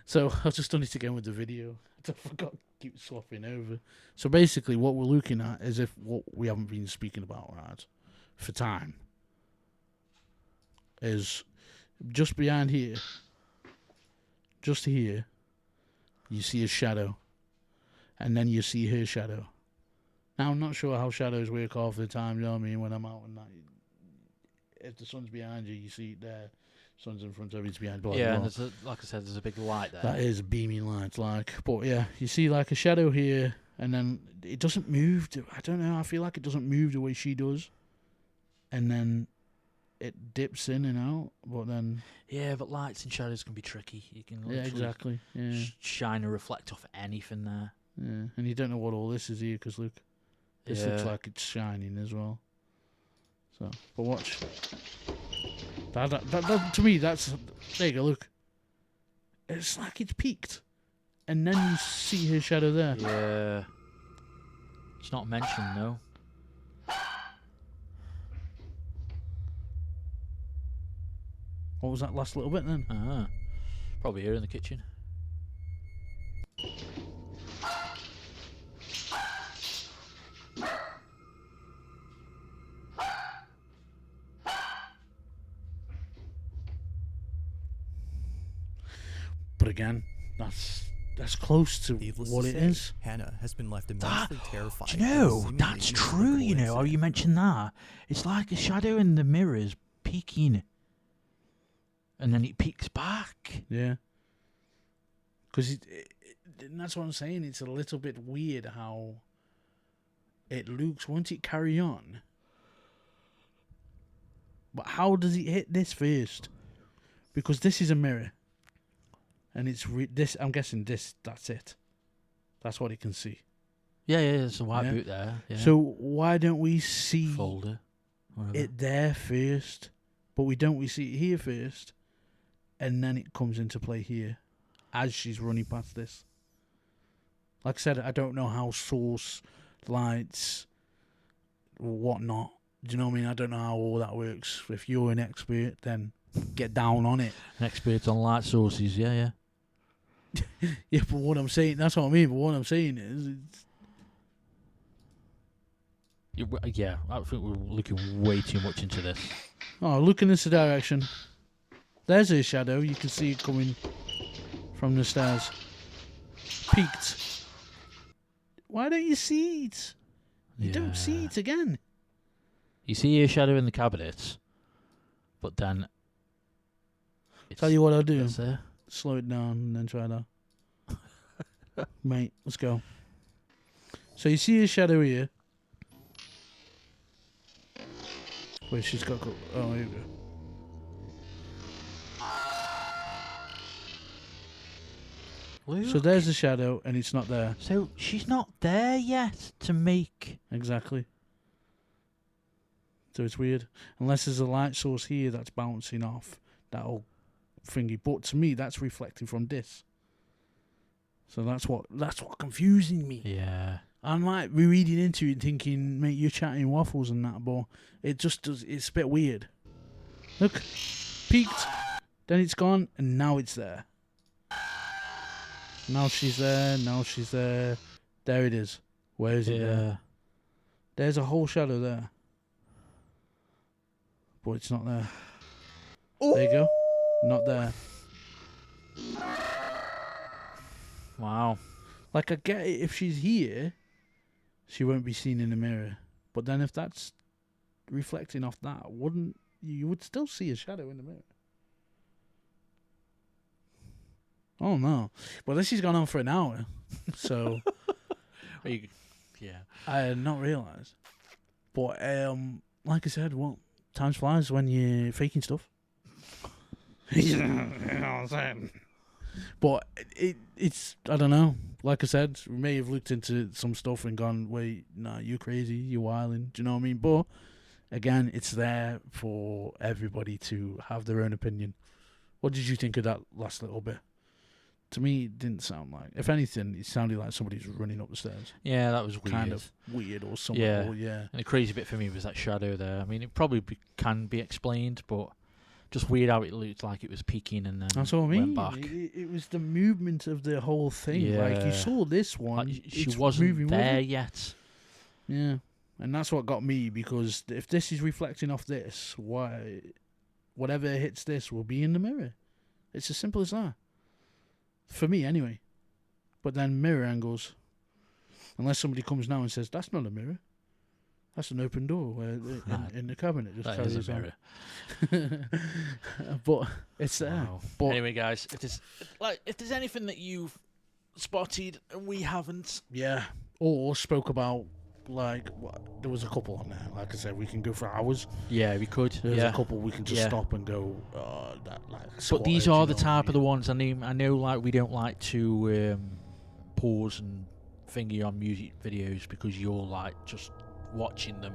So I've just done it again with the video. I forgot to keep swapping over. So basically, what we're looking at is if what we haven't been speaking about, right, for time, is just behind here, just here, you see a shadow, and then you see her shadow. Now, I'm not sure how shadows work half the time, you know what I mean, when I'm out and that. If the sun's behind you, you see it there. Sun's in front of you, it's behind you. Yeah, and there's like I said, there's a big light there. That is beaming light, like. But yeah, you see like a shadow here, and then it doesn't move. I don't know, I feel like it doesn't move the way she does. And then it dips in and out, but then... Yeah, but lights and shadows can be tricky. You can Yeah, literally exactly. Yeah. shine or reflect off anything there. Yeah, and you don't know what all this is here, because look, this looks Yeah. like it's shining as well. So, but watch. That to me, that's... There you go, look. It's like it's peaked. And then you see her shadow there. Yeah. It's not mentioned, though. What was that last little bit then? Probably here in the kitchen. But again, that's close to Needless what to it say, is. Hannah has been left immensely terrified. Do by you the know, seemingly that's true, inexplicable you know, how you incident. mentioned that. It's like a shadow in the mirrors peeking. And then it peeks back. Yeah. Because that's what I'm saying. It's a little bit weird how it looks. Won't it carry on? But how does it hit this first? Because this is a mirror. And it's this. I'm guessing this. That's it. That's what it can see. Yeah, there's a white Yeah. boot there. Yeah. So why don't we see Folder. Whatever. it there first? But we see it here first, and then it comes into play here as she's running past this. Like I said, I don't know how source lights or whatnot. Do you know what I mean? I don't know how all that works. If you're an expert, then get down on it. An expert on light sources, yeah. Yeah, but what I'm saying, that's what I mean. But what I'm saying is, Yeah, I think we're looking way too much into this. oh, look in this direction. There's her shadow. You can see it coming from the stairs. Peaked. Why don't you see it? You don't see it again. You see a shadow in the cabinets, but then... Tell you what I'll do. It's there. Slow it down and then try that. Mate, let's go. So you see a shadow here. Wait, she's got... Oh, here we go. Luke. So there's a shadow, and it's not there. So she's not there yet to make... Exactly. So it's weird. Unless there's a light source here that's bouncing off that old thingy. But to me, that's reflecting from this. So that's what confusing me. Yeah. I'm like rereading into it thinking, mate, you're chatting waffles and that, but it just does, it's a bit weird. Look, peaked, then it's gone, and now it's there. Now she's there, There it is. Where is it there? There's a whole shadow there. But it's not there. Ooh. There you go. Not there. Wow. Like, I get it, if she's here, she won't be seen in the mirror. But then if that's reflecting off that, you would still see a shadow in the mirror. Oh, no. Well, this has gone on for an hour. So, yeah. I had not realised. But, like I said, well, time flies when you're faking stuff. You know what I'm saying? But it's, I don't know. Like I said, we may have looked into some stuff and gone, wait, nah, you're crazy, you're wilding. Do you know what I mean? But, again, it's there for everybody to have their own opinion. What did you think of that last little bit? To me, it didn't sound like... If anything, it sounded like somebody's running up the stairs. Yeah, that was weird. Kind of weird or something. Yeah. Or, yeah. And the crazy bit for me was that shadow there. I mean, it probably can be explained, but just weird how it looked like it was peeking and then that's what I mean. went back. It was the movement of the whole thing. Yeah. Like, you saw this one. Like, she wasn't there yet. Yeah. And that's what got me, because if this is reflecting off this, whatever hits this will be in the mirror. It's as simple as that. For me, anyway. But then mirror angles. Unless somebody comes now and says, that's not a mirror. That's an open door where in the cabinet. Just that is a mirror. But it's there. Wow. But anyway, guys, if there's anything that you've spotted and we haven't... Yeah. Or spoke about, there was a couple on there. Like I said, we can go for hours. Yeah, we could. There's a couple we can just stop and go, but these are the type of the ones, I know, like, we don't like to pause and finger on music videos because you're, like, just watching them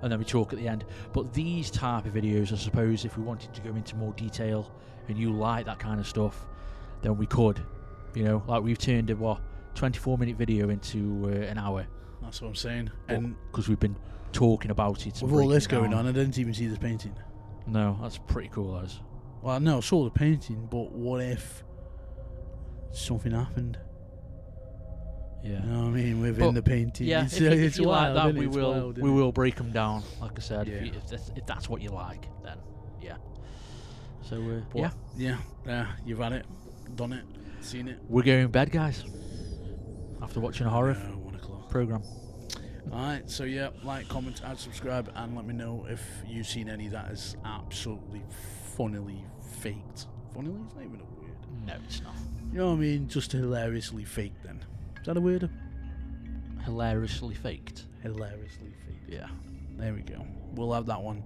and then we talk at the end. But these type of videos, I suppose, if we wanted to go into more detail and you like that kind of stuff, then we could. You know, like, we've turned a 24-minute video into an hour. That's what I'm saying. And because we've been talking about it. With all this going on, I didn't even see this painting. No, that's pretty cool, that is. Well, no, I saw the painting, but what if something happened? Yeah. You know what I mean? Within the painting. Yeah, it's if you wild, like that, we wild, will break them down, like I said. Yeah. If that's what you like, then yeah. So, Yeah, you've had it, done it, seen it. We're going to bed, guys. After watching a horror 1 o'clock program. Alright, so yeah, like, comment, and subscribe, and let me know if you've seen any that is absolutely funnily faked. Funnily? It's not even a word. No, it's not. You know what I mean? Just hilariously faked then. Is that a word? Hilariously faked. Hilariously faked. Yeah. There we go. We'll have that one.